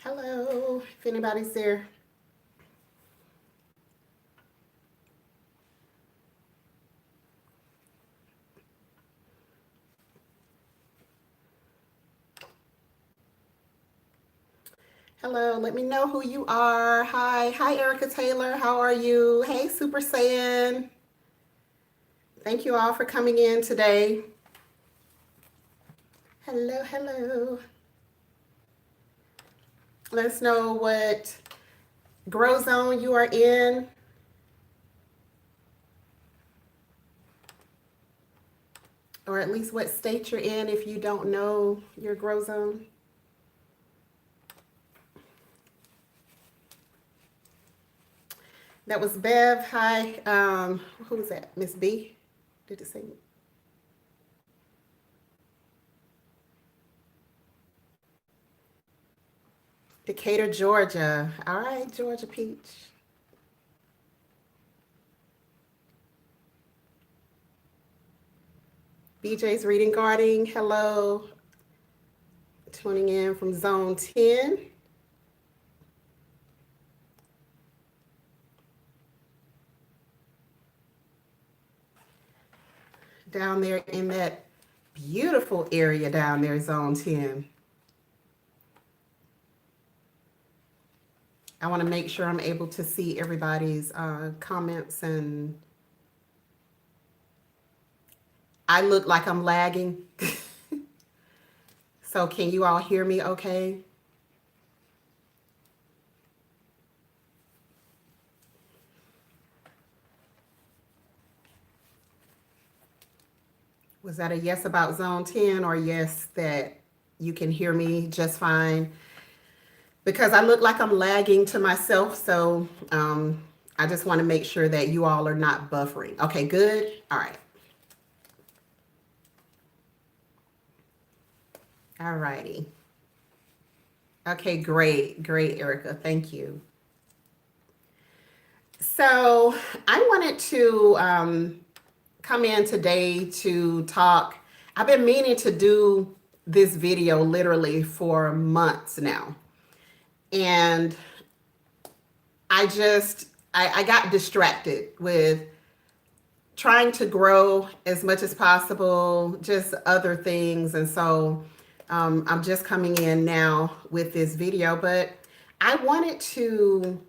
Hello, if anybody's there. Hello, let me know who you are. Hi, Erica Taylor. How are you? Hey, Super Saiyan. Thank you all for coming in today. Hello. Let us know what grow zone you are in, or at least what state you're in if you don't know your grow zone. That was Bev. Hi. Who was that? Miss B? Did it say? Decatur, Georgia. All right, Georgia Peach. BJ's Reading Garden. Hello. Tuning in from Zone 10. Down there in that beautiful area down there, Zone 10. I want to make sure I'm able to see everybody's comments, and I look like I'm lagging. So can you all hear me okay? Was that a yes about Zone 10, or yes that you can hear me just fine? Because I look like I'm lagging to myself, so I just want to make sure that you all are not buffering. Okay, good. All right. All righty. Okay, great, Erica. Thank you. So I wanted to come in today to talk. I've been meaning to do this video literally for months now. And I got distracted with trying to grow as much as possible, just other things. And so I'm just coming in now with this video, but I wanted to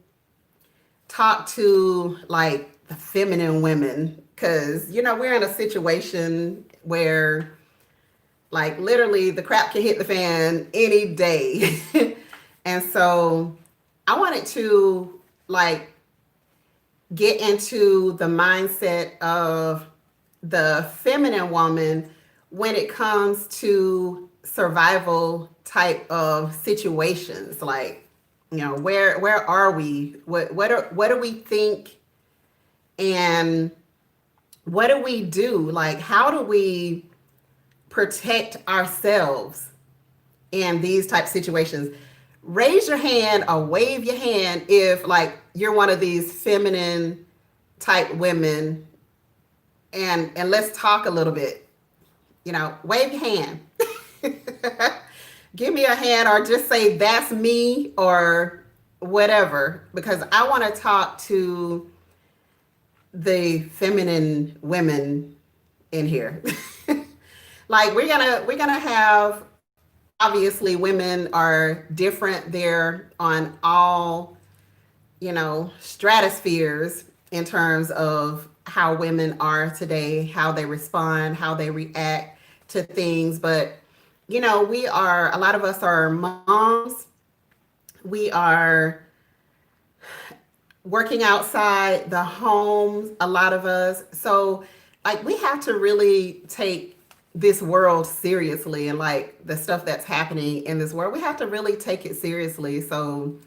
talk to like the feminine women, because we're in a situation where like literally the crap can hit the fan any day. And so I wanted to like get into the mindset of the feminine woman when it comes to survival type of situations. Like, where are we? What do we think, and what do we do? Like, how do we protect ourselves in these type of situations? Raise your hand or wave your hand if like you're one of these feminine type women, and let's talk a little bit. Wave your hand. Give me a hand, or just say that's me, or whatever, because I want to talk to the feminine women in here. Like we're gonna have, obviously women are different. They're on all stratospheres in terms of how women are today, how they respond, how they react to things. But we are, a lot of us are moms. We are working outside the home, a lot of us. So like we have to really take this world seriously, and like the stuff that's happening in this world, we have to really take it seriously. So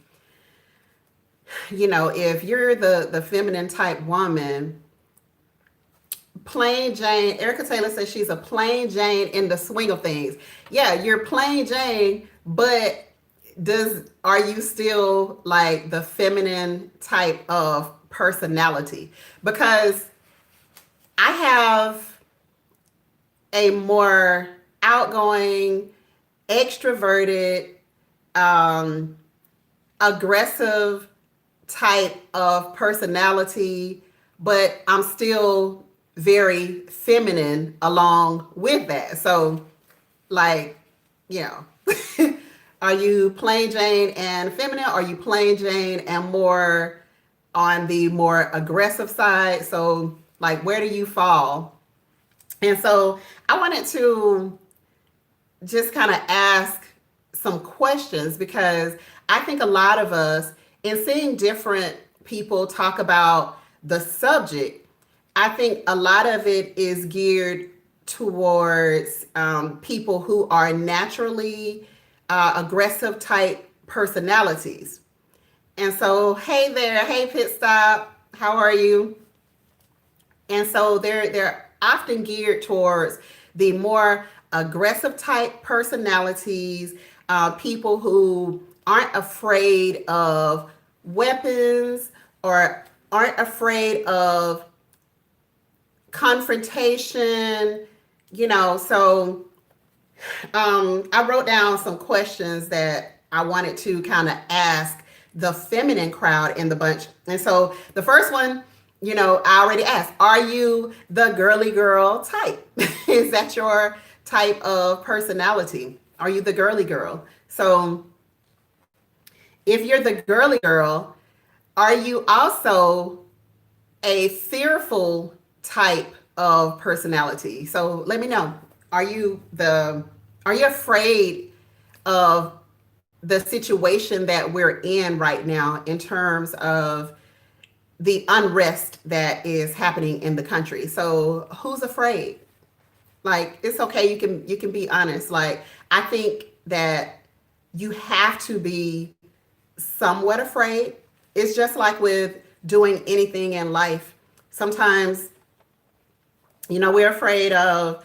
if you're the feminine type woman, plain Jane, Erica Taylor says she's a plain Jane in the swing of things. Yeah, you're plain Jane, but are you still like the feminine type of personality? Because I have a more outgoing, extroverted, aggressive type of personality, but I'm still very feminine along with that. So, like, you know, are you plain Jane and feminine? Or are you plain Jane and more on the more aggressive side? So, like, where do you fall? And so, I wanted to just kind of ask some questions because I think a lot of us, in seeing different people talk about the subject, I think a lot of it is geared towards people who are naturally aggressive type personalities. And so, hey there, hey Pit Stop, how are you? And so they're often geared towards the more aggressive type personalities, people who aren't afraid of weapons or aren't afraid of confrontation, you know. So I wrote down some questions that I wanted to kind of ask the feminine crowd in the bunch. And so the first one, you know, I already asked, are you the girly girl type? Is that your type of personality? Are you the girly girl? So if you're the girly girl, are you also a fearful type of personality? So let me know. Are you the are you afraid of the situation that we're in right now in terms of the unrest that is happening in the country? So who's afraid? Like, it's okay, you can be honest. Like, I think that you have to be somewhat afraid. It's just like with doing anything in life. Sometimes, you know, we're afraid of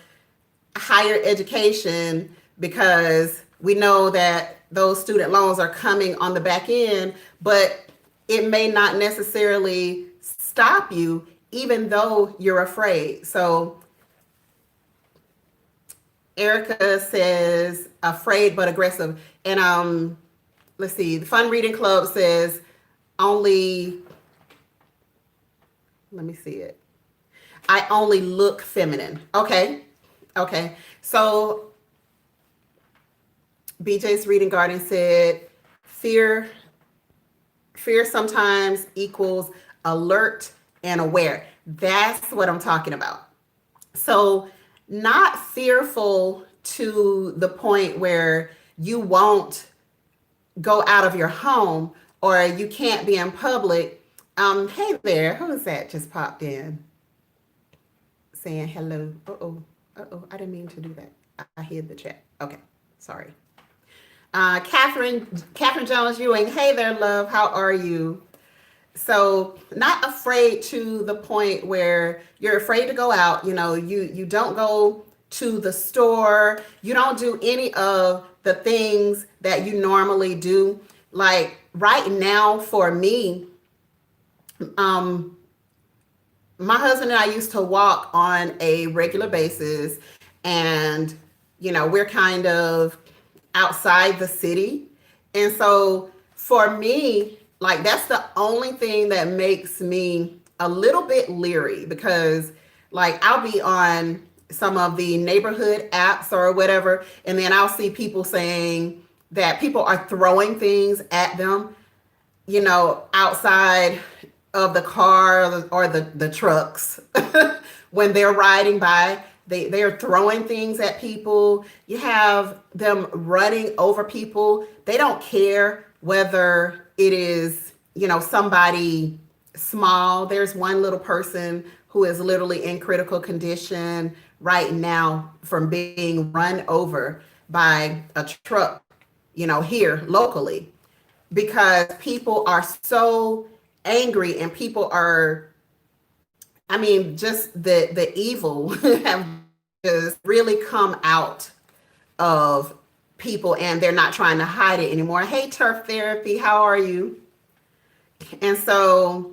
higher education because we know that those student loans are coming on the back end, but it may not necessarily stop you even though you're afraid. So Erica says afraid but aggressive. And let's see, the Fun Reading Club says only, let me see it. I only look feminine. Okay. Okay. So BJ's Reading Garden said fear fear sometimes equals alert and aware. That's what I'm talking about. So not fearful to the point where you won't go out of your home or you can't be in public. Hey there, who is that just popped in saying hello? I didn't mean to do that. I hid the chat. Okay, sorry. Catherine Jones Ewing. Hey there, love. How are you? So not afraid to the point where you're afraid to go out. You know, you don't go to the store. You don't do any of the things that you normally do. Like right now for me, um, my husband and I used to walk on a regular basis, and you know, we're kind of outside the city. And so for me, like that's the only thing that makes me a little bit leery because like I'll be on some of the neighborhood apps or whatever, and then I'll see people saying that people are throwing things at them, you know, outside of the car or the trucks when they're riding by. They're throwing things at people. You have them running over people. They don't care whether it is, you know, somebody small. There's one little person who is literally in critical condition right now from being run over by a truck, you know, here locally, because people are so angry and people are, I mean, just the evil have just really come out of people and they're not trying to hide it anymore. Hey, Turf Therapy, how are you? And so,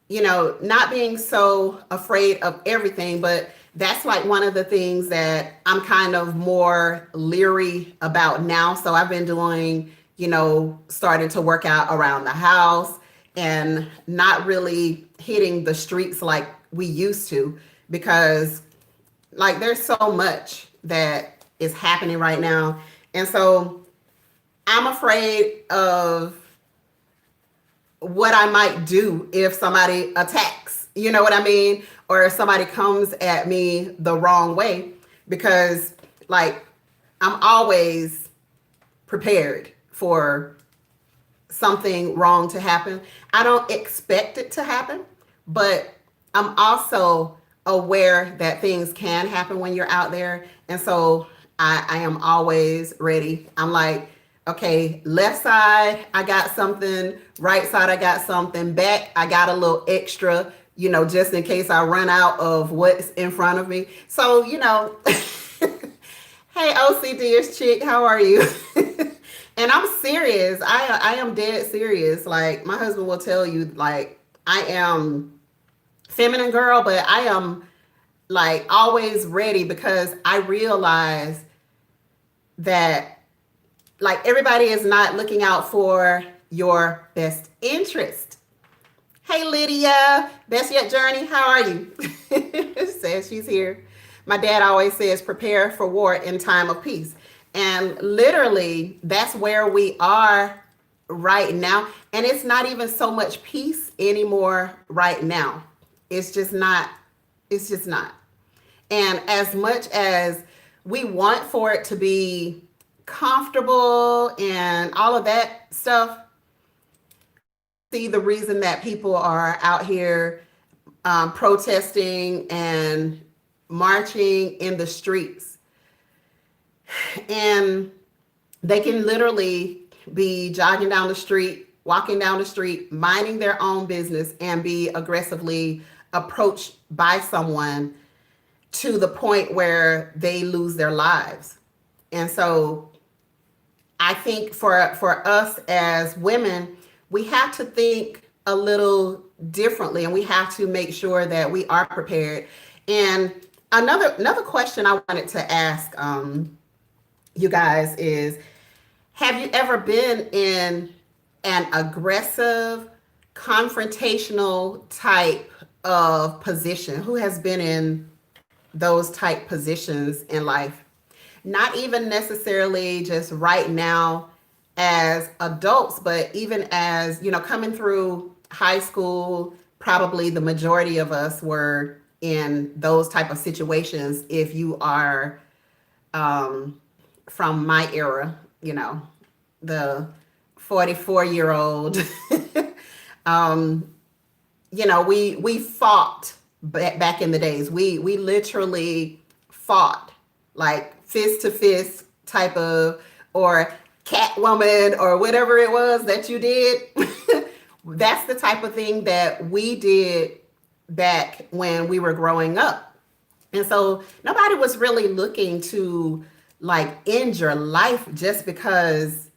you know, not being so afraid of everything, but that's like one of the things that I'm kind of more leery about now. So I've been doing, starting to work out around the house and not really hitting the streets like we used to, because like there's so much that is happening right now. And so I'm afraid of what I might do if somebody attacks, you know what I mean? Or if somebody comes at me the wrong way, because like I'm always prepared for something wrong to happen. I don't expect it to happen, but I'm also aware that things can happen when you're out there. And so I am always ready. I'm like, okay, left side, I got something, right side, I got something, back, I got a little extra, just in case I run out of what's in front of me. So, hey, OCD's chick, how are you? And I'm serious. I am dead serious. Like my husband will tell you, like I am feminine girl, but I am like always ready, because I realize that like everybody is not looking out for your best interest. Hey Lydia, best yet journey, how are you? Says she's here. My dad always says prepare for war in time of peace. And literally that's where we are right now. And it's not even so much peace anymore right now. It's just not. It's just not. And as much as we want for it to be comfortable and all of that stuff, see the reason that people are out here protesting and marching in the streets. And they can literally be jogging down the street, walking down the street, minding their own business, and be aggressively approached by someone to the point where they lose their lives. And so I think for us as women, we have to think a little differently, and we have to make sure that we are prepared. And another question I wanted to ask you guys is, have you ever been in an aggressive, confrontational type of position? Who has been in those type positions in life? Not even necessarily just right now as adults, but even as, coming through high school, probably the majority of us were in those type of situations. If you are from my era, the 44-year-old, we fought back in the days. We literally fought like fist to fist type of, or Catwoman or whatever it was that you did. That's the type of thing that we did back when we were growing up. And so nobody was really looking to like end your life just because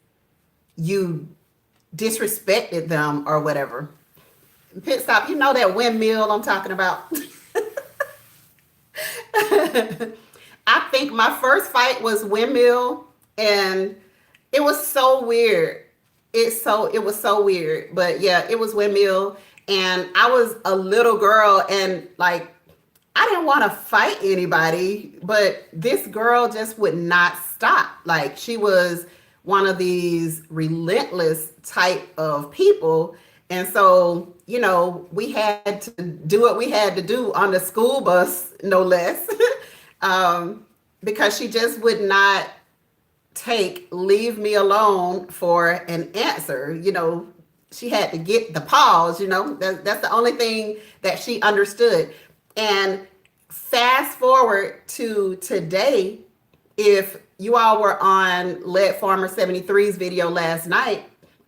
you disrespected them or whatever. Pit stop, you know that windmill I'm talking about. I think my first fight was windmill, and it was so weird. It was so weird. But yeah, it was windmill, and I was a little girl, and like I didn't want to fight anybody, but this girl just would not stop. Like she was one of these relentless type of people. And so, we had to do what we had to do on the school bus, no less, because she just would not leave me alone for an answer. She had to get the pause, that's the only thing that she understood. And fast forward to today, if you all were on Lead Farmer 73's video last night,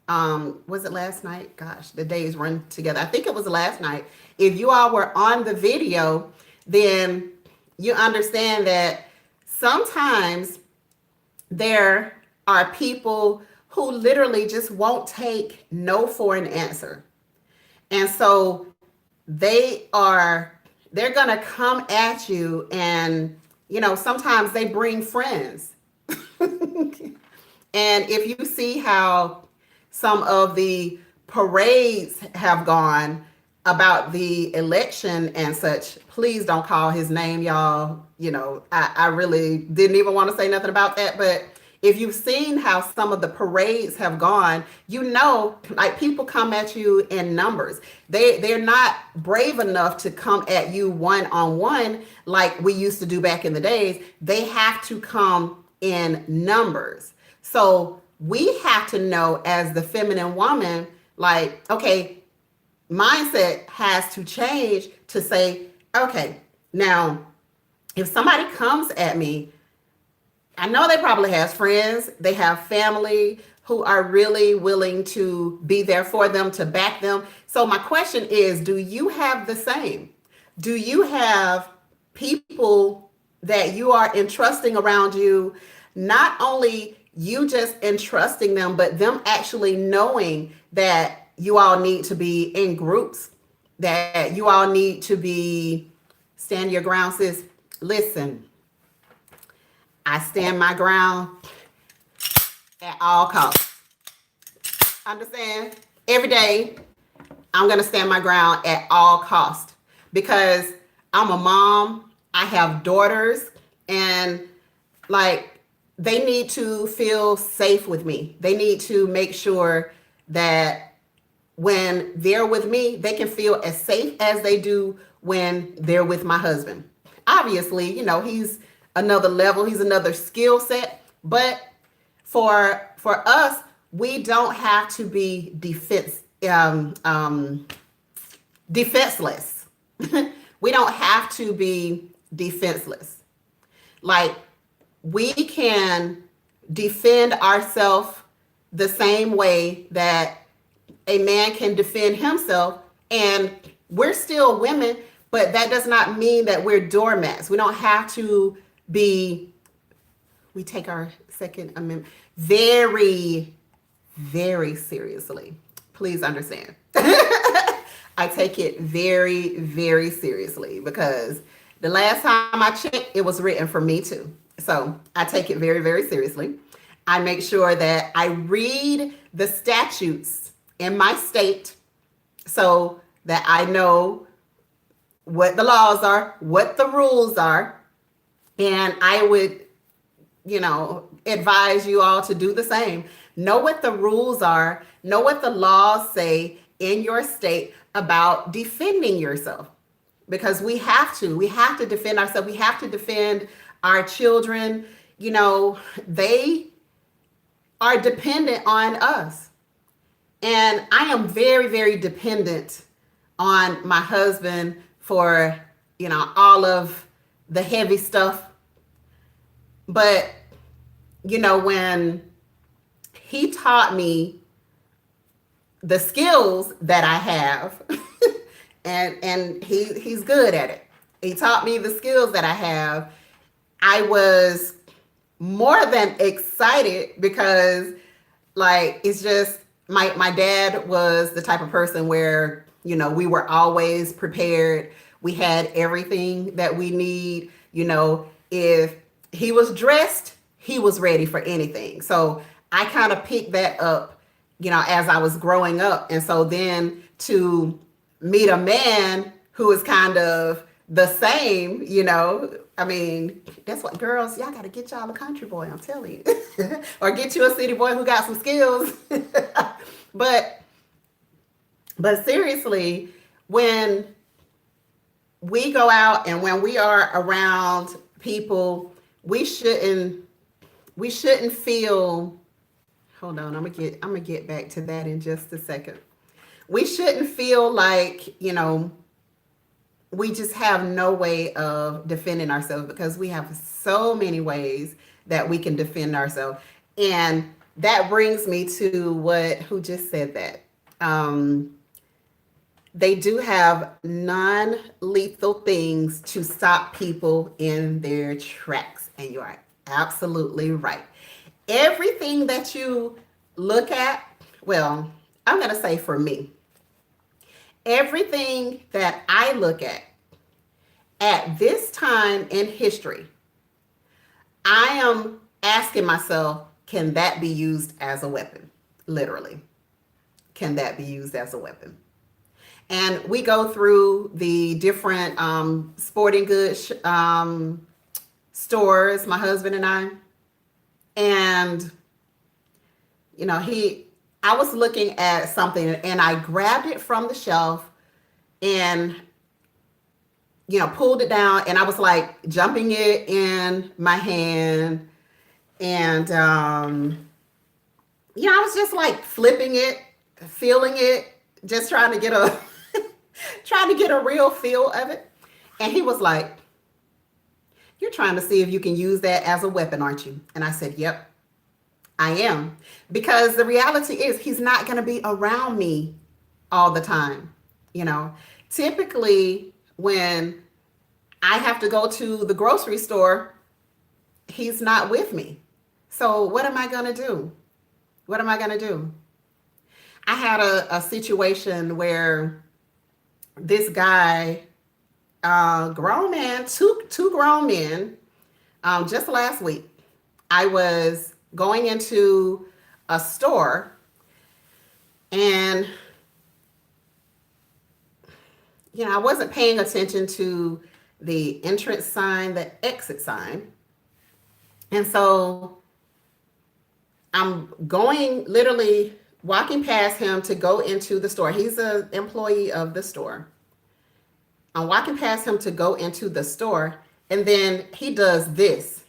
was it last night? Gosh, the days run together. I think it was last night. If you all were on the video, then you understand that sometimes there are people who literally just won't take no for an answer. And so they're going to come at you, and sometimes they bring friends. And if you see how some of the parades have gone about the election and such, please don't call his name, y'all. I really didn't even want to say nothing about that. But if you've seen how some of the parades have gone, like people come at you in numbers. They're not brave enough to come at you one on one like we used to do back in the days. They have to come in numbers. So we have to know, as the feminine woman, like, okay, mindset has to change to say, okay, now if somebody comes at me, I know they probably have friends, they have family who are really willing to be there for them, to back them. So my question is, do you have the same? Do you have people that you are entrusting around you? Not only you just entrusting them, but them actually knowing that you all need to be in groups, that you all need to be stand your ground, sis. Listen, I stand my ground at all costs. Understand? Every day, I'm going to stand my ground at all costs because I'm a mom. I have daughters, and like, they need to feel safe with me. They need to make sure that when they're with me, they can feel as safe as they do when they're with my husband. Obviously, he's another level, he's another skill set, but for us, we don't have to be defenseless. We don't have to be defenseless. Like, we can defend ourselves the same way that a man can defend himself, and we're still women, but that does not mean that we're doormats. We don't have to be. We take our Second Amendment very, very seriously. Please understand. I take it very, very seriously because the last time I checked, it was written for me too. So I take it very, very seriously. I make sure that I read the statutes in my state so that I know what the laws are, what the rules are. And I would, advise you all to do the same. Know what the rules are, know what the laws say in your state about defending yourself. Because we have to defend ourselves. We have to defend our children. They are dependent on us. And I am very, very dependent on my husband for, all of the heavy stuff. But, when he taught me the skills that I have, and he's good at it. He taught me the skills that I have. I was more than excited because, like, it's just my dad was the type of person where, we were always prepared. We had everything that we need. If he was dressed, he was ready for anything. So I kind of picked that up, as I was growing up. And so then to meet a man who is kind of the same, I mean, that's what girls, y'all got to get y'all a country boy, I'm telling you, or get you a city boy who got some skills. But seriously, when we go out and when we are around people, we shouldn't feel, hold on, I'm gonna get back to that in just a second. We shouldn't feel like, we just have no way of defending ourselves, because we have so many ways that we can defend ourselves. And that brings me to who just said that. They do have non-lethal things to stop people in their tracks. And you are absolutely right. Everything that you look at, well, I'm going to say for me, everything that I look at this time in history, I am asking myself, can that be used as a weapon? Literally, can that be used as a weapon? And we go through the different sporting goods stores, my husband and I. And, I was looking at something and I grabbed it from the shelf and, pulled it down, and I was like jumping it in my hand. And, I was just like flipping it, feeling it, just trying to get a trying to get a real feel of it. And he was like, "You're trying to see if you can use that as a weapon, aren't you?" And I said, "Yep, I am." Because the reality is he's not going to be around me all the time. Typically when I have to go to the grocery store, he's not with me. So what am I going to do? What am I going to do? I had a situation where this guy, grown man, two grown men, just last week, I was going into a store and, I wasn't paying attention to the entrance sign, the exit sign. And so I'm going, literally walking past him to go into the store. He's an employee of the store. I'm walking past him to go into the store, and then he does this,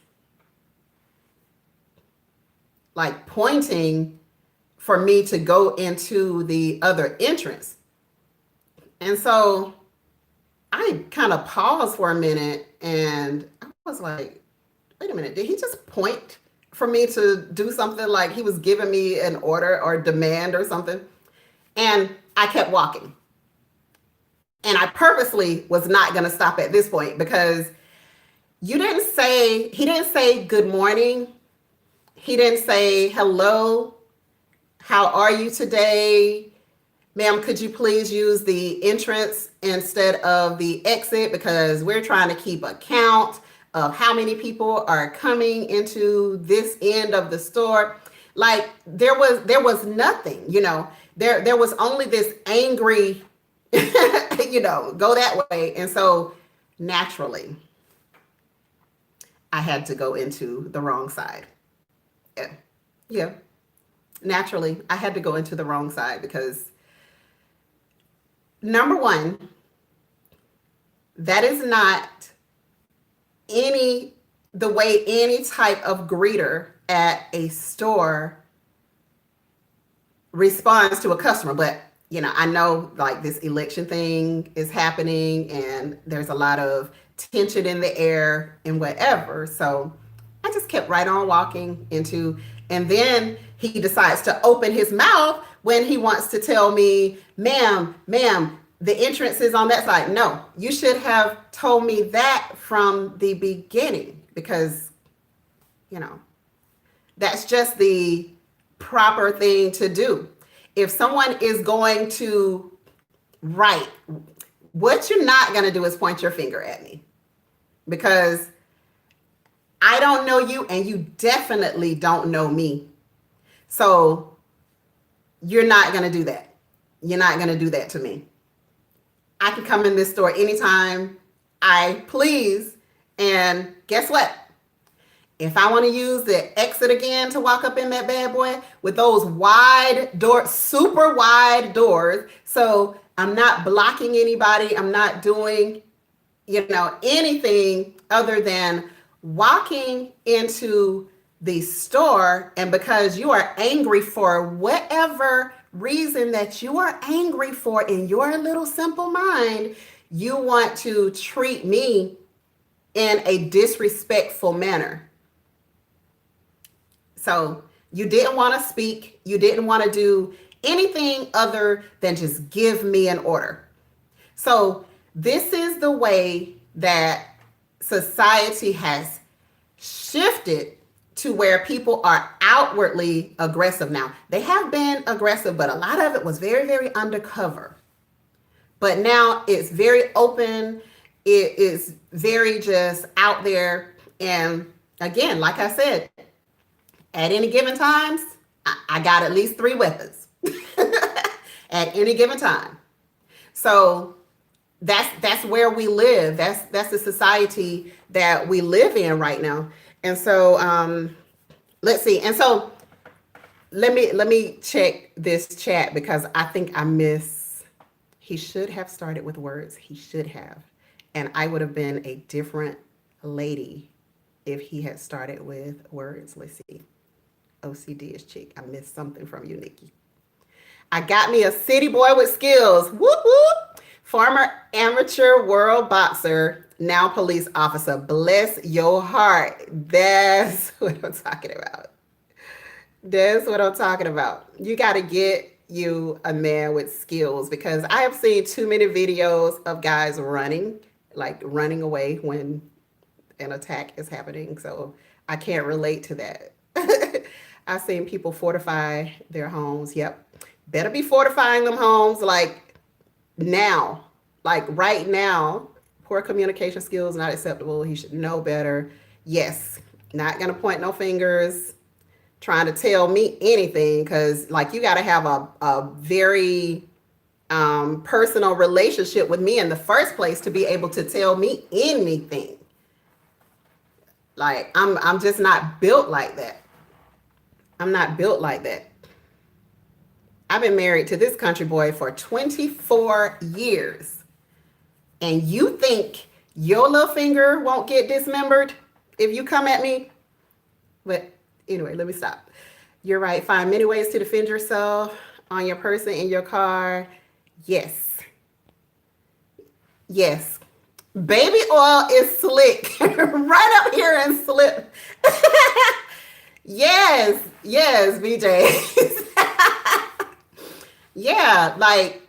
like pointing for me to go into the other entrance. And so I kind of paused for a minute and I was like, wait a minute, did he just point for me to do something, like he was giving me an order or demand or something? And I kept walking. And I purposely was not going to stop at this point because he didn't say good morning. He didn't say hello. How are you today? Ma'am, could you please use the entrance instead of the exit, because we're trying to keep a count of how many people are coming into this end of the store. Like there was nothing, there was only this angry, go that way. And so naturally, I had to go into the wrong side. Yeah. Naturally, I had to go into the wrong side because, number one, that is not the way any type of greeter at a store responds to a customer. But I know like this election thing is happening and there's a lot of tension in the air and whatever. So I just kept right on walking into, and then he decides to open his mouth when he wants to tell me, ma'am, the entrance is on that side. No, you should have told me that from the beginning, because, that's just the proper thing to do. If someone is going to write, what you're not going to do is point your finger at me, because I don't know you and you definitely don't know me. So you're not going to do that. You're not going to do that to me. I can come in this store anytime I please. And guess what? If I want to use the exit again to walk up in that bad boy with those wide doors, super wide doors, so I'm not blocking anybody, I'm not doing, anything other than walking into the store. And because you are angry for whatever reason that you are angry for in your little simple mind, you want to treat me in a disrespectful manner. So you didn't want to speak. You didn't want to do anything other than just give me an order. So this is the way that society has shifted to where people are outwardly aggressive now. They have been aggressive, but a lot of it was very, very undercover. But now it's very open. It is very just out there. And again, like I said, At any given times, I got at least 3 weapons at any given time. So that's where we live. That's the society that we live in right now. And so let's see. And so let me check this chat because I think I miss. He should have started with words. He should have, and I would have been a different lady if he had started with words. Let's see. OCD is chick. I missed something from you, Nikki. I got me a city boy with skills. Whoop whoop. Former amateur world boxer, now police officer. Bless your heart. That's what I'm talking about. That's what I'm talking about. You got to get you a man with skills because I have seen too many videos of guys running, like running away when an attack is happening. So I can't relate to that. I've seen people fortify their homes. Yep. Better be fortifying them homes like now, like right now. Poor communication skills not acceptable. He should know better. Yes. Not going to point no fingers trying to tell me anything because like you got to have a very personal relationship with me in the first place to be able to tell me anything. Like I'm just not built like that. I'm not built like that. I've been married to this country boy for 24 years. And you think your little finger won't get dismembered if you come at me? But anyway, let me stop. You're right. Find many ways to defend yourself on your person, in your car. Yes. Yes. Baby oil is slick. Right up here and slip. Yes. Yes, BJ. Yeah, like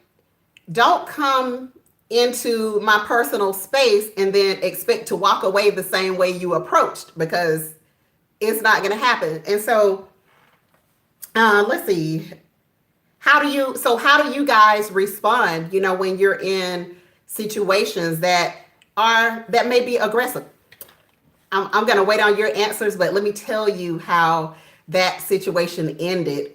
don't come into my personal space and then expect to walk away the same way you approached because it's not going to happen. And so let's see. How do you guys respond, when you're in situations that may be aggressive? I'm going to wait on your answers, but let me tell you how that situation ended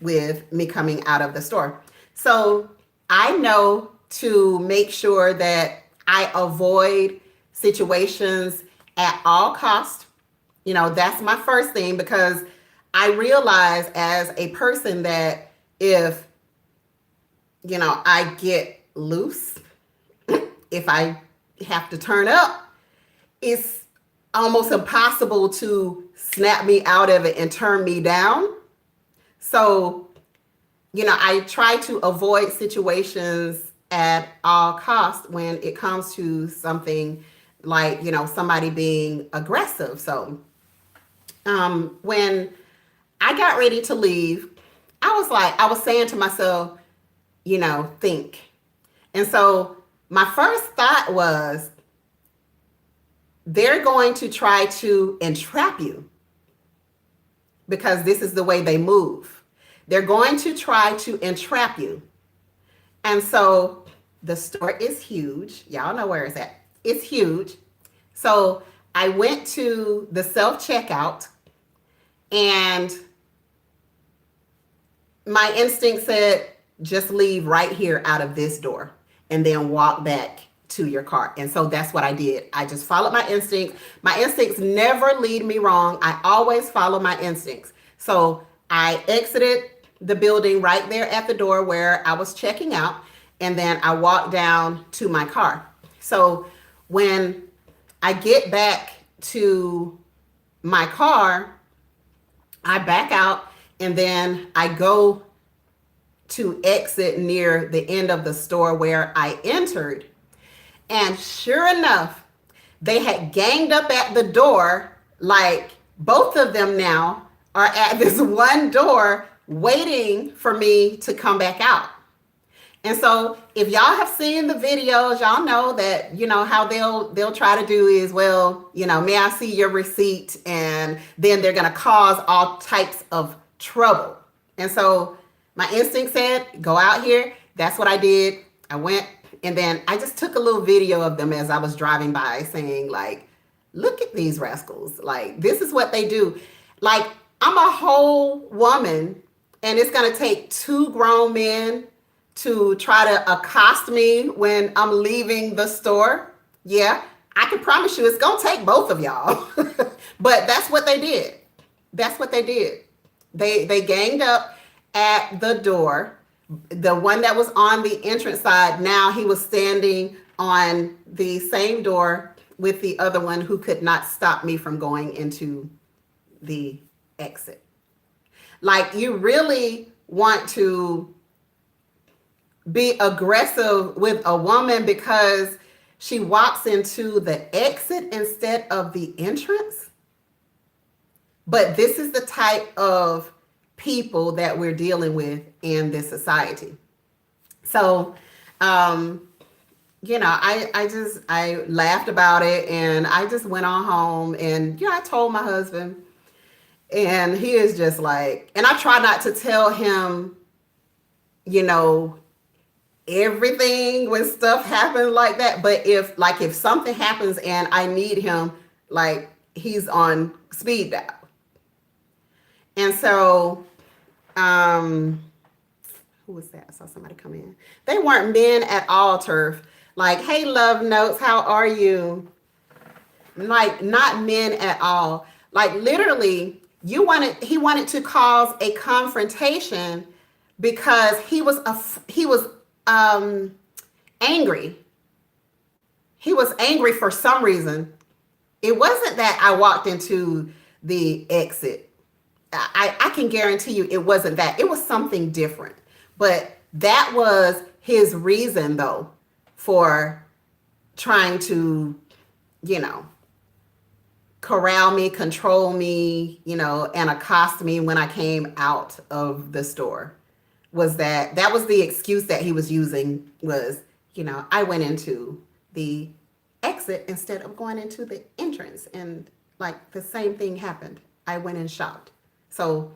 with me coming out of the store. So I know to make sure that I avoid situations at all costs. That's my first thing because I realize as a person that if, I get loose, if I have to turn up, it's almost impossible to snap me out of it and turn me down. So, I try to avoid situations at all costs when it comes to something like, somebody being aggressive. So, when I got ready to leave, I was saying to myself, think. And so my first thought was, they're going to try to entrap you because this is the way they move. They're going to try to entrap you. And so the store is huge. Y'all know where it's at. It's huge. So I went to the self-checkout and my instinct said, just leave right here out of this door and then walk back to your car. And so that's what I did. I just followed my instincts. My instincts never lead me wrong. I always follow my instincts. So I exited the building right there at the door where I was checking out. And then I walked down to my car. So when I get back to my car, I back out and then I go to exit near the end of the store where I entered. And sure enough, they had ganged up at the door, like both of them now are at this one door waiting for me to come back out. And so if y'all have seen the videos, y'all know that, how they'll try to do is, well, may I see your receipt? And then they're going to cause all types of trouble. And so my instinct said, go out here. That's what I did. I went. And then I just took a little video of them as I was driving by saying, like, look at these rascals. Like, this is what they do. Like, I'm a whole woman, and it's going to take two grown men to try to accost me when I'm leaving the store. Yeah, I can promise you it's going to take both of y'all. But that's what they did. That's what they did. They ganged up at the door. The one that was on the entrance side, now he was standing on the same door with the other one who could not stop me from going into the exit. Like, you really want to be aggressive with a woman because she walks into the exit instead of the entrance. But this is the type of people that we're dealing with in this society. So, I laughed about it, and I just went on home, and I told my husband, and he is just like, and I try not to tell him, you know, everything when stuff happens like that. But if something happens and I need him, like, he's on speed dial. And so, who was that? I saw somebody come in. They weren't men at all, Turf. Like, hey, love notes, how are you? Like, not men at all. Like, literally, he wanted to cause a confrontation because he was angry. He was angry for some reason. It wasn't that I walked into the exit. I can guarantee you it wasn't that. It was something different. But that was his reason, though, for trying to, corral me, control me, and accost me when I came out of the store. That was the excuse that he was using was, I went into the exit instead of going into the entrance. And like the same thing happened. I went and shopped. So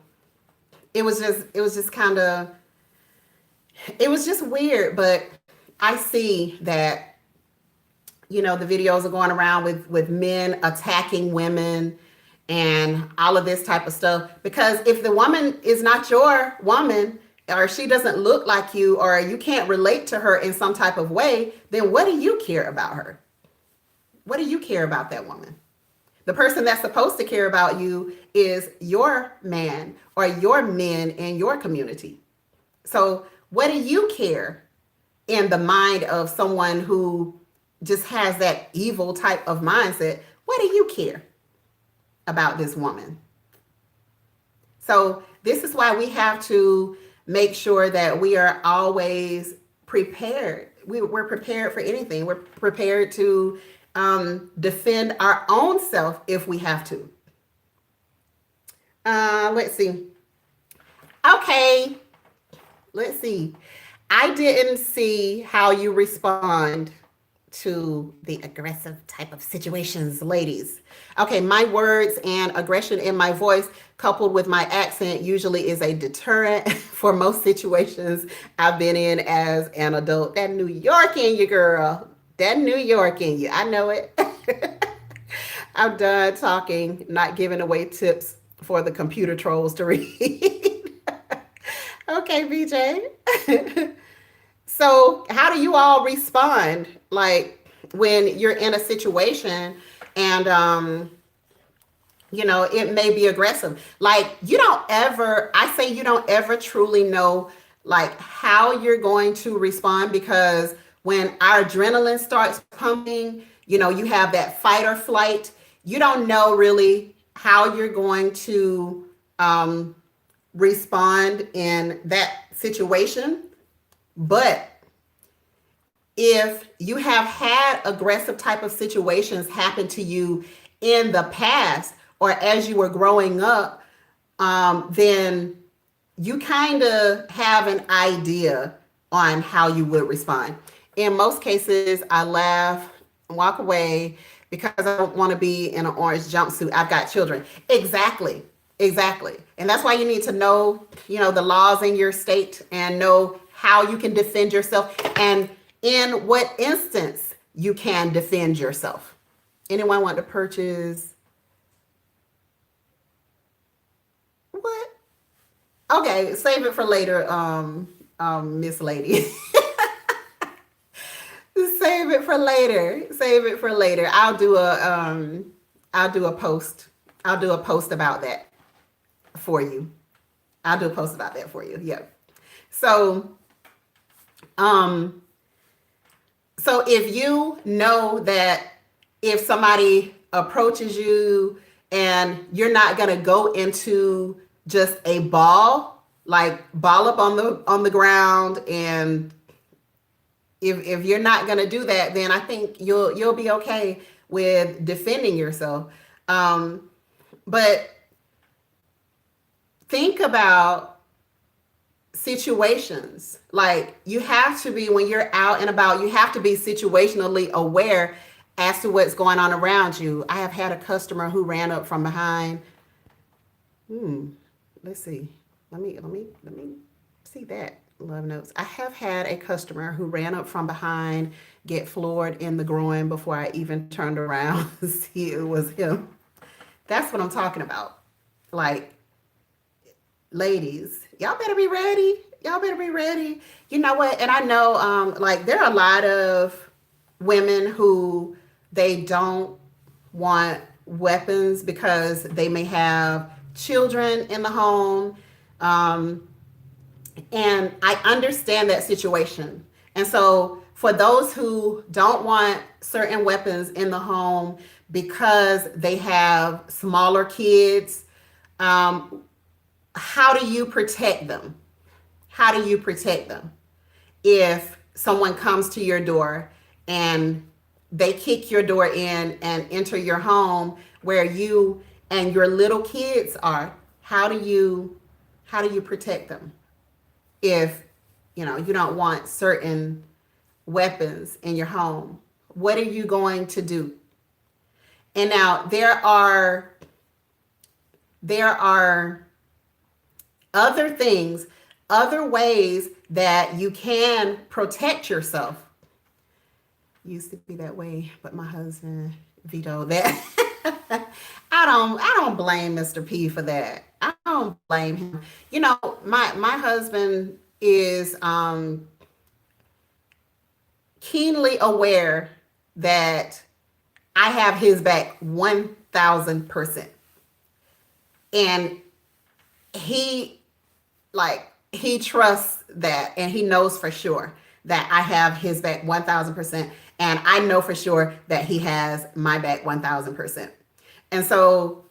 it was just kind of, it was just weird. But I see that, the videos are going around with men attacking women and all of this type of stuff. Because if the woman is not your woman, or she doesn't look like you, or you can't relate to her in some type of way, then what do you care about her? What do you care about that woman? The person that's supposed to care about you is your man or your men in your community. So what do you care in the mind of someone who just has that evil type of mindset? What do you care about this woman? So this is why we have to make sure that we are always prepared. We're prepared for anything. We're prepared to defend our own self if we have to. Let's see. Okay, let's see. I didn't see how you respond to the aggressive type of situations, ladies. Okay, my words and aggression in my voice coupled with my accent usually is a deterrent for most situations I've been in as an adult. That New York in you, girl. That New York in you. I know it. I'm done talking, not giving away tips for the computer trolls to read. Okay, BJ. So how do you all respond? Like when you're in a situation and, it may be aggressive. Like you don't ever truly know like how you're going to respond, because when our adrenaline starts pumping, you have that fight or flight. You don't know really how you're going to respond in that situation. But if you have had aggressive type of situations happen to you in the past or as you were growing up, then you kind of have an idea on how you would respond. In most cases, I laugh and walk away because I don't want to be in an orange jumpsuit. I've got children. Exactly. And that's why you need to know, the laws in your state and know how you can defend yourself and in what instance you can defend yourself. Anyone want to purchase Okay, save it for later, Miss Lady. Save it for later. Save it for later. I'll do a post. I'll do a post about that for you. I'll do a post about that for you. Yep. So, um, so if you know that if somebody approaches you and you're not gonna go into just a ball, like ball up on the ground, and if you're not gonna do that, then I think you'll be okay with defending yourself. Um, but think about situations. Like you have to be, when you're out and about, you have to be situationally aware as to what's going on around you. I have had a customer who ran up from behind. Hmm. Let's see. Let me see that. Love notes. I have had a customer who ran up from behind, get floored in the groin before I even turned around to see it was him. That's what I'm talking about. Like, ladies, y'all better be ready. Y'all better be ready. You know what? And I know, like, there are a lot of women who they don't want weapons because they may have children in the home. Um, and I understand that situation. And so, for those who don't want certain weapons in the home because they have smaller kids, um, how do you protect them? How do you protect them if someone comes to your door and they kick your door in and enter your home where you and your little kids are? How do you protect them if you don't want certain weapons in your home? What are you going to do? And now there are other things, other ways that you can protect yourself. Used to be that way, but my husband vetoed that. I don't blame Mr. P for that. I don't blame him. My husband is keenly aware that I have his back 1000%. And he he trusts that, and he knows for sure that I have his back 1000%, and I know for sure that he has my back 1000%. And so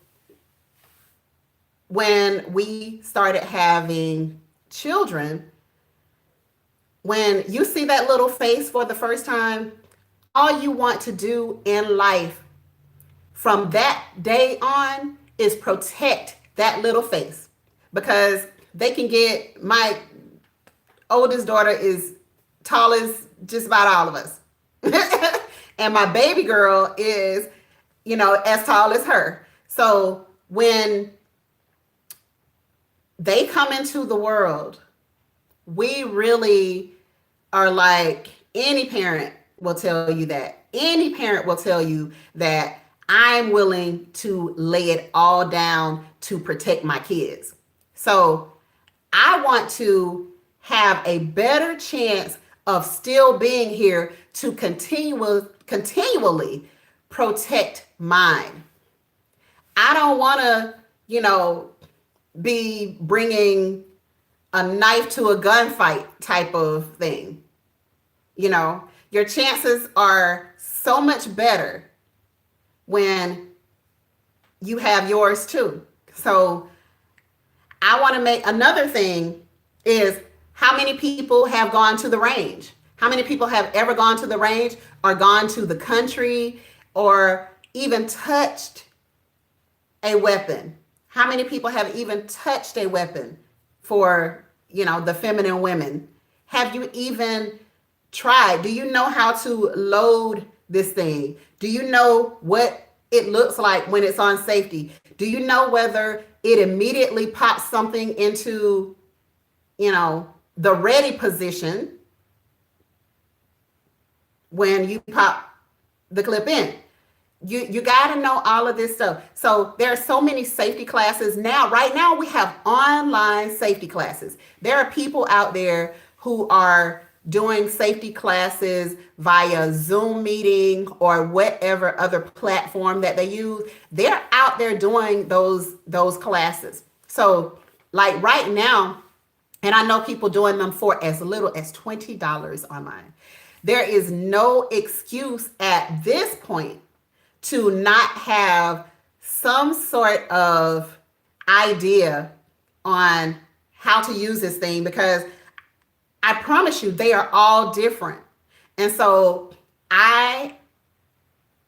when we started having children, when you see that little face for the first time, all you want to do in life from that day on is protect that little face, because they can get, my oldest daughter is tall as just about all of us. And my baby girl is, as tall as her. So when they come into the world, we really are like, any parent will tell you that. Any parent will tell you that I'm willing to lay it all down to protect my kids. So I want to have a better chance of still being here to continually protect mine. I don't want to, be bringing a knife to a gunfight type of thing. Your chances are so much better when you have yours too. So I want to make another thing is, how many people have gone to the range? How many people have ever gone to the range or gone to the country or even touched a weapon? How many people have even touched a weapon for, the feminine women? Have you even tried? Do you know how to load this thing? Do you know what it looks like when it's on safety? Do you know whether it immediately pops something into, the ready position when you pop the clip in? You got to know all of this stuff. So there are so many safety classes now. Right now we have online safety classes. There are people out there who are doing safety classes via Zoom meeting or whatever other platform that they use. They're out there doing those classes. So like right now, and I know people doing them for as little as $20 online. There is no excuse at this point to not have some sort of idea on how to use this thing, because I promise you they are all different. And so I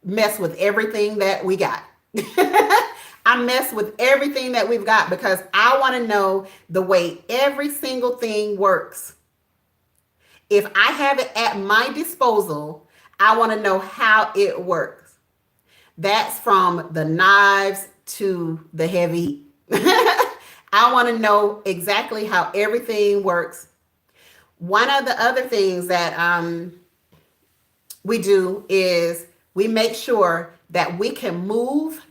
mess with everything that we got. I mess with everything that we've got because I want to know the way every single thing works. If I have it at my disposal, I want to know how it works. That's from the knives to the heavy heat. I want to know exactly how everything works. One of the other things that we do is we make sure that we can move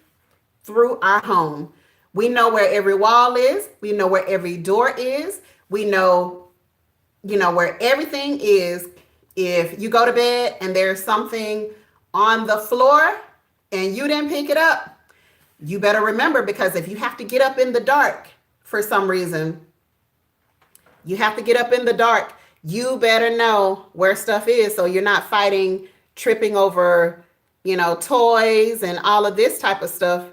through our home. We know where every wall is. We know where every door is. We know, where everything is. If you go to bed and there's something on the floor and you didn't pick it up, you better remember, because if you have to get up in the dark for some reason, you have to get up in the dark, you better know where stuff is so you're not fighting, tripping over, toys and all of this type of stuff.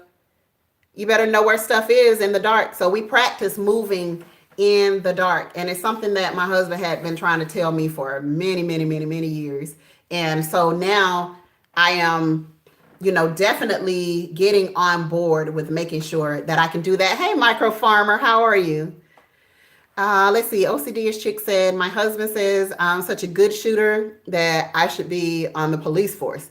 You better know where stuff is in the dark. So we practice moving in the dark. And it's something that my husband had been trying to tell me for many, many, many, many years. And so now I am, definitely getting on board with making sure that I can do that. Hey, micro farmer, how are you? Let's see. OCD Chick said, my husband says I'm such a good shooter that I should be on the police force.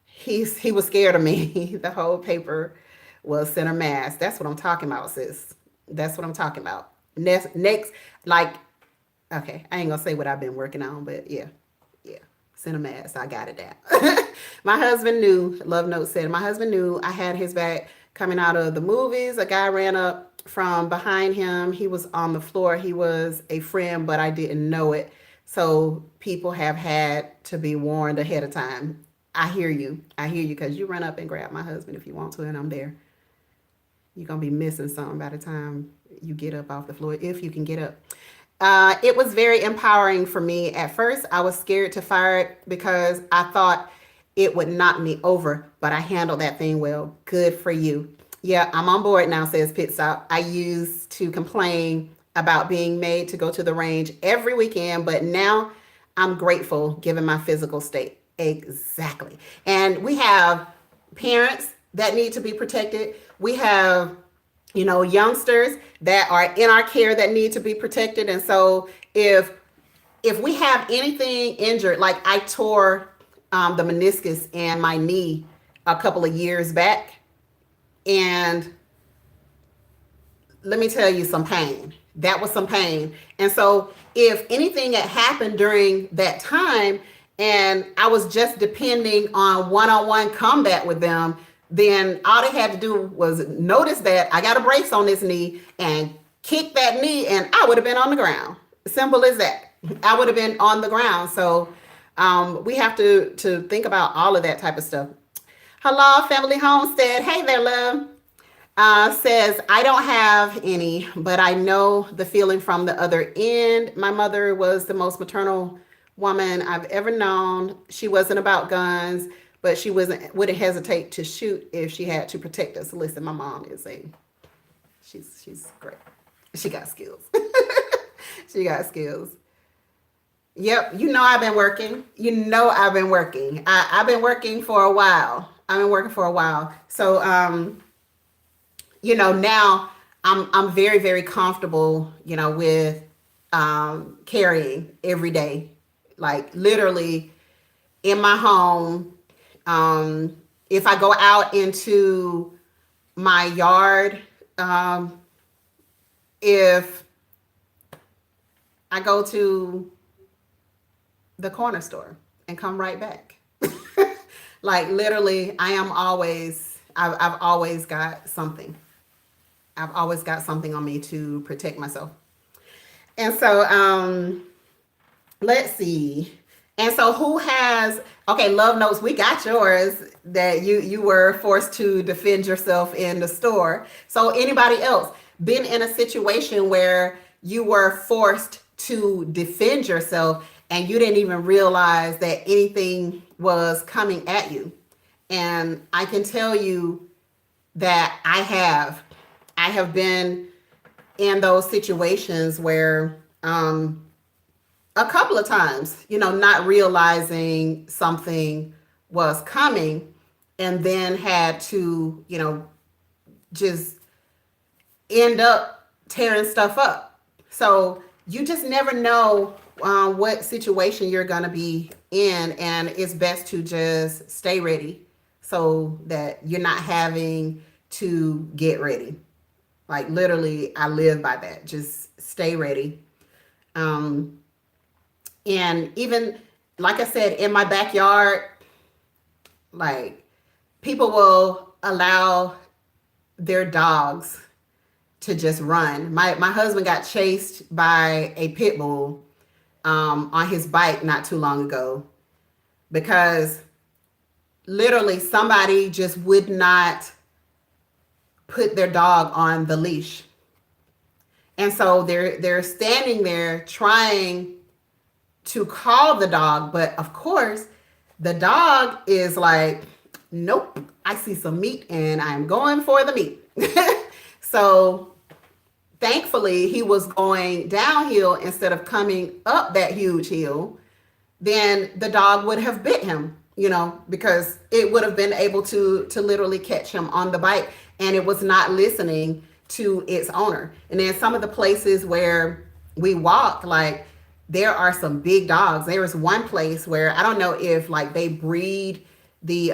He was scared of me. The whole paper was center mass. That's what I'm talking about, sis. That's what I'm talking about. Next, like, okay, I ain't gonna say what I've been working on, but yeah, center mass. I got it down. My husband knew. Love Note said, my husband knew I had his back coming out of the movies. A guy ran up from behind him. He was on the floor. He was a friend, but I didn't know it. So people have had to be warned ahead of time. I hear you, because you run up and grab my husband if you want to, and I'm there. You're going to be missing something by the time you get up off the floor, if you can get up. It was very empowering for me. At first, I was scared to fire it because I thought it would knock me over, but I handled that thing well. Good for you. Yeah, I'm on board now, says Pit Stop. I used to complain about being made to go to the range every weekend, but now I'm grateful given my physical state. Exactly. And we have parents that need to be protected. We have, youngsters that are in our care that need to be protected. And so if we have anything injured, like I tore the meniscus in my knee a couple of years back, and let me tell you, some pain. That was some pain. And so if anything had happened during that time and I was just depending on one-on-one combat with them, then all they had to do was notice that I got a brace on this knee and kick that knee, and I would have been on the ground. Simple as that. I would have been on the ground. So we have to think about all of that type of stuff. Hello, Family Homestead. Hey there, love. Says, I don't have any, but I know the feeling from the other end. My mother was the most maternal woman I've ever known. She wasn't about guns, but she wouldn't hesitate to shoot if she had to protect us. Listen, my mom is she's great. She got skills. She got skills. Yep, I've been working. I've been working. I've been working for a while. So now I'm very, very comfortable, with carrying every day, like literally in my home. If I go out into my yard, if I go to the corner store and come right back, Like literally, I've always got something. I've always got something on me to protect myself. And so, let's see. And so who has, okay, love notes, we got yours that you were forced to defend yourself in the store. So anybody else been in a situation where you were forced to defend yourself and you didn't even realize that anything was coming at you? And I can tell you that I have been in those situations where a couple of times, not realizing something was coming, and then had to, just end up tearing stuff up. So you just never know what situation you're going to be in, and it's best to just stay ready so that you're not having to get ready. Like literally, I live by that. Just stay ready. Um, and even like I said, in my backyard, like people will allow their dogs to just run. My husband got chased by a pit bull on his bike not too long ago because literally somebody just would not put their dog on the leash. And so they're standing there trying to call the dog, but of course the dog is like, nope, I see some meat and I'm going for the meat. So thankfully he was going downhill instead of coming up that huge hill. Then the dog would have bit him, because it would have been able to literally catch him on the bike, and it was not listening to its owner. And then some of the places where we walked, like there are some big dogs. There was one place where I don't know if like they breed the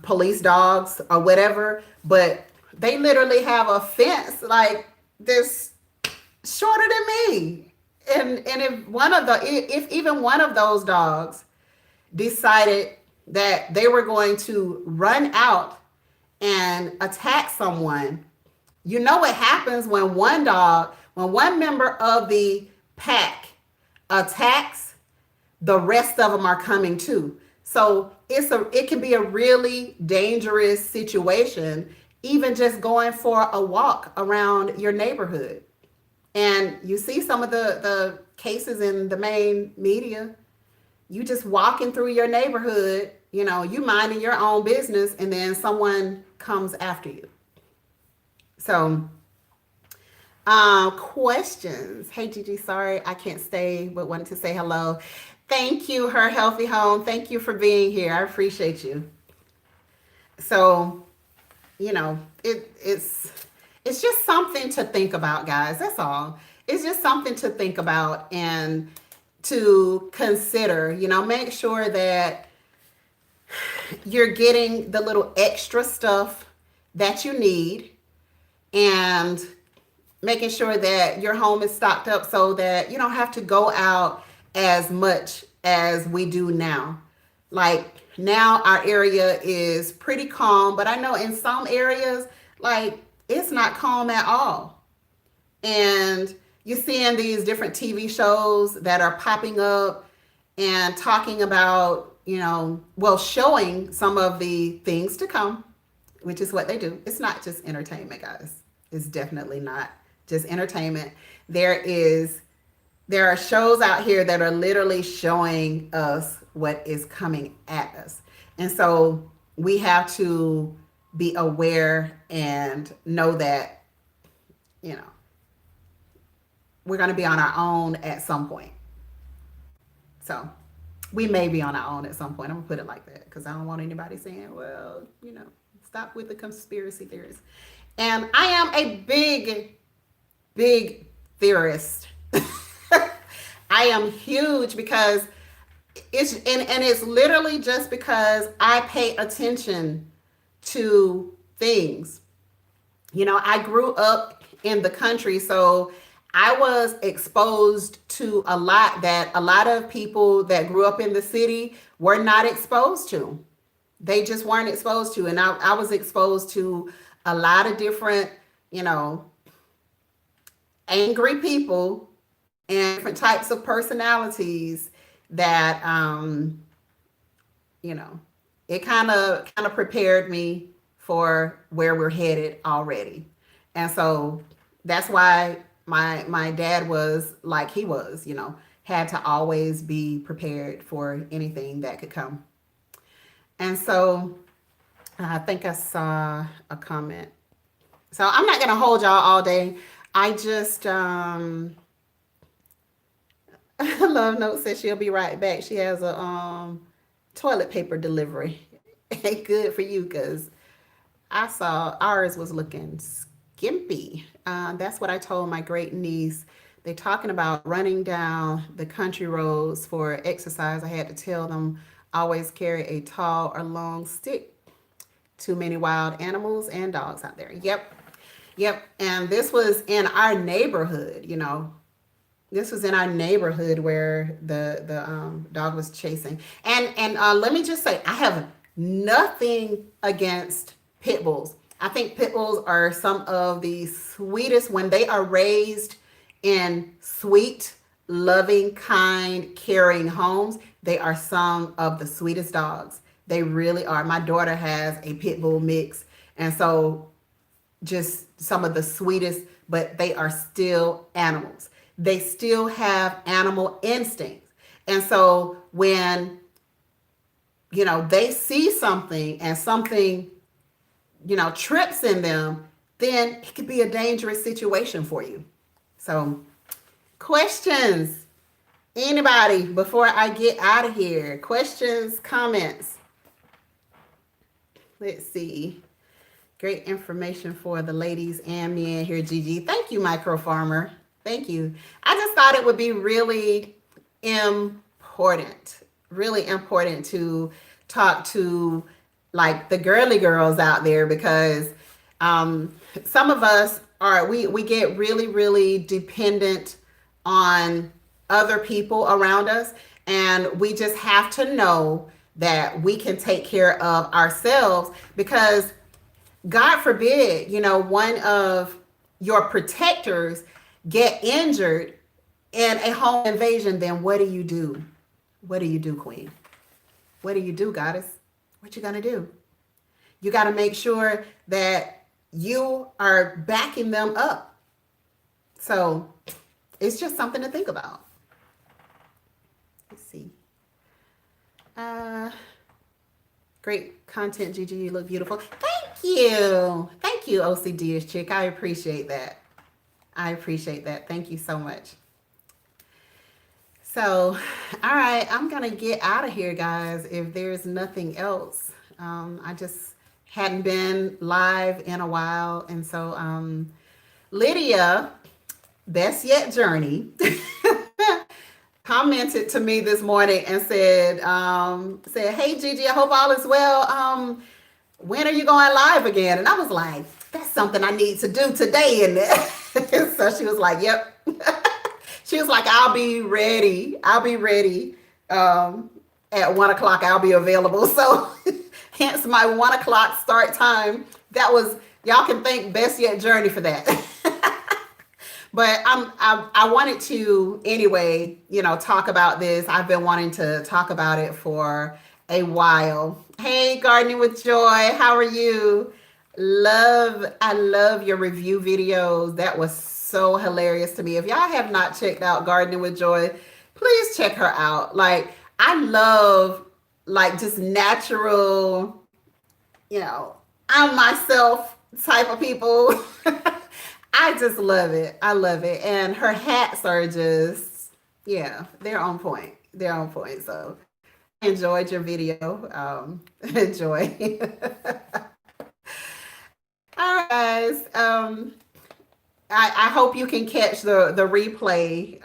police dogs or whatever, but they literally have a fence like this shorter than me. And if even one of those dogs decided that they were going to run out and attack someone, you know what happens when one member of the pack attacks, the rest of them are coming too. So it can be a really dangerous situation, even just going for a walk around your neighborhood. And you see some of the cases in the main media. You just walking through your neighborhood, you minding your own business, and then someone comes after you. So, questions. Hey, Gigi, sorry I can't stay, but wanted to say hello. Thank you, Her Healthy Home. Thank you for being here. I appreciate you. So, it's just something to think about, guys. That's all. It's just something to think about and to consider. Make sure that you're getting the little extra stuff that you need, and making sure that your home is stocked up so that you don't have to go out as much as we do now. Like now our area is pretty calm, but I know in some areas, like it's not calm at all. And you're seeing these different TV shows that are popping up and talking about, showing some of the things to come, which is what they do. It's not just entertainment, guys. It's definitely not just entertainment. There are shows out here that are literally showing us what is coming at us. And so we have to be aware and know that, we're going to be on our own at some point. So we may be on our own at some point. I'm going to put it like that because I don't want anybody saying, well, stop with the conspiracy theories. And I am a big, big theorist. I am huge because it's literally just because I pay attention to things. I grew up in the country, so I was exposed to a lot that a lot of people that grew up in the city were not exposed to. they just weren't exposed to. And I was exposed to a lot of different, you know, angry people and different types of personalities that you know, it kind of prepared me for where we're headed already. And so that's why my dad was like he was, you know, had to always be prepared for anything that could come. And so I think I saw a comment. So I'm not gonna hold y'all all day. I just Love Note says she'll be right back. She has a toilet paper delivery. Ain't good for you because I saw ours was looking skimpy. That's what I told my great niece. They talking about running down the country roads for exercise. I had to tell them always carry a tall or long stick. Too many wild animals and dogs out there. Yep, yep. And this was in our neighborhood. You know, this was in our neighborhood where the dog was chasing. And let me just say, I have nothing against pit bulls. I think pit bulls are some of the sweetest when they are raised in sweet, loving, kind, caring homes. They are some of the sweetest dogs. They really are. My daughter has a pit bull mix, and so just some of the sweetest, but they are still animals. They still have animal instincts. And so when, you know, they see something and something, you know, trips in them, then it could be a dangerous situation for you. So, questions? Anybody before I get out of here? Questions, comments? Let's see. Great information for the ladies and men here, Gigi. Thank you, Micro Farmer. Thank you. I just thought it would be really important to talk to like the girly girls out there because some of us are, we get really, really dependent on other people around us. And we just have to know that we can take care of ourselves because God forbid, you know, one of your protectors get injured in a home invasion, then what do you do? What do you do, Queen? What do you do, Goddess? What you gonna do? You got to make sure that you are backing them up. So it's just something to think about. Let's see. Uh, Great content, Gigi. You look beautiful. Thank you. Thank you, OCD chick. I appreciate that. I appreciate that. Thank you so much. So, all right, I'm going to get out of here, guys, if there's nothing else. I just hadn't been live in a while. And so, Lydia, Best Yet Journey, commented to me this morning and said, hey, Gigi, I hope all is well. When are you going live again? And I was like, that's something I need to do today. And so she was like, yep. She was like, I'll be ready. At 1 o'clock, I'll be available. So hence my 1 o'clock start time. That was, y'all can thank Best Yet Journey for that. But I wanted to anyway, you know, talk about this. I've been wanting to talk about it for a while. Hey, Gardening with Joy, how are you? I love your review videos. That was so hilarious to me. If y'all have not checked out Gardening with Joy, please check her out. Like, I love like just natural, you know, I'm myself type of people. I just love it. I love it. And her hats are just, yeah, they're on point. They're on point. So I enjoyed your video. Enjoy. All right, guys. I hope you can catch the replay,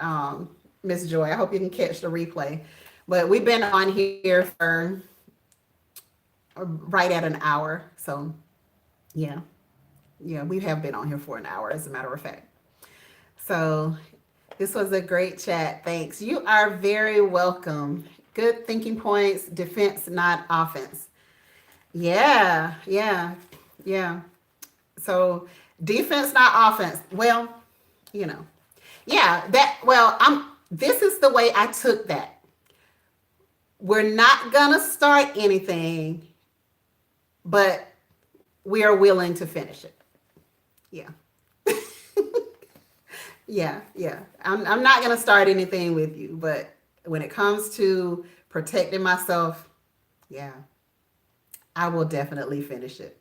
Miss Joy. I hope you can catch the replay. But we've been on here for right at an hour. So, yeah. Yeah, we have been on here for an hour, as a matter of fact. So this was a great chat. Thanks. You are very welcome. Good thinking points, defense, not offense. Yeah, yeah, yeah. So defense, not offense. Well, you know, yeah. That well, I'm. This is the way I took that. We're not gonna start anything, but we are willing to finish it. Yeah, yeah. I'm not gonna start anything with you, but when it comes to protecting myself, yeah, I will definitely finish it.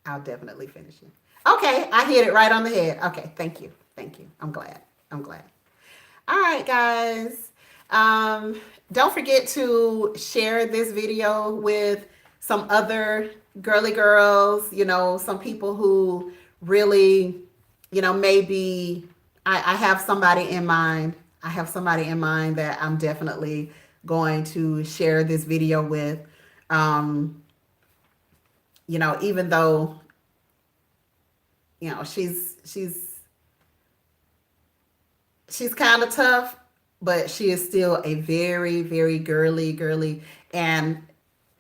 I'll definitely finish it. Okay, I hit it right on the head. Okay, thank you. Thank you. I'm glad. I'm glad. All right, guys. Don't forget to share this video with some other girly girls, some people who really, maybe I have somebody in mind. I have somebody in mind that I'm definitely going to share this video with. Um, even though, she's kind of tough, but she is still a very, very girly. And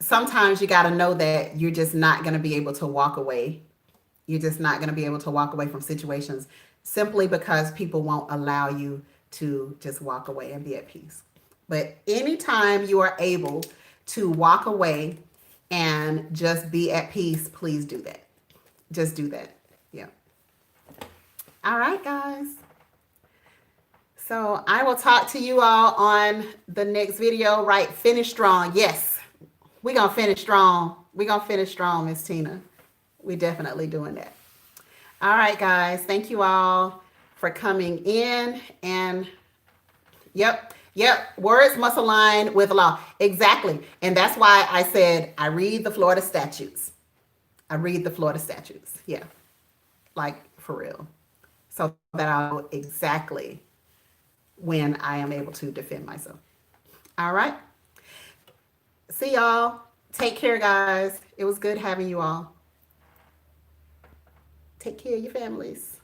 sometimes you got to know that you're just not going to be able to walk away. You're just not going to be able to walk away from situations simply because people won't allow you to just walk away and be at peace. But anytime you are able to walk away and just be at peace, please do that. Just do that. Yeah. All right, guys. So I will talk to you all on the next video, right? Finish strong. Yes, we're going to finish strong. We're going to finish strong, Miss Tina. We're definitely doing that. All right, guys. Thank you all for coming in. And yep. Words must align with law. Exactly. And that's why I said I read the Florida statutes. I read the Florida statutes. Yeah. Like for real. So that I'll know exactly when I am able to defend myself. All right. See y'all. Take care, guys. It was good having you all. Take care of your families.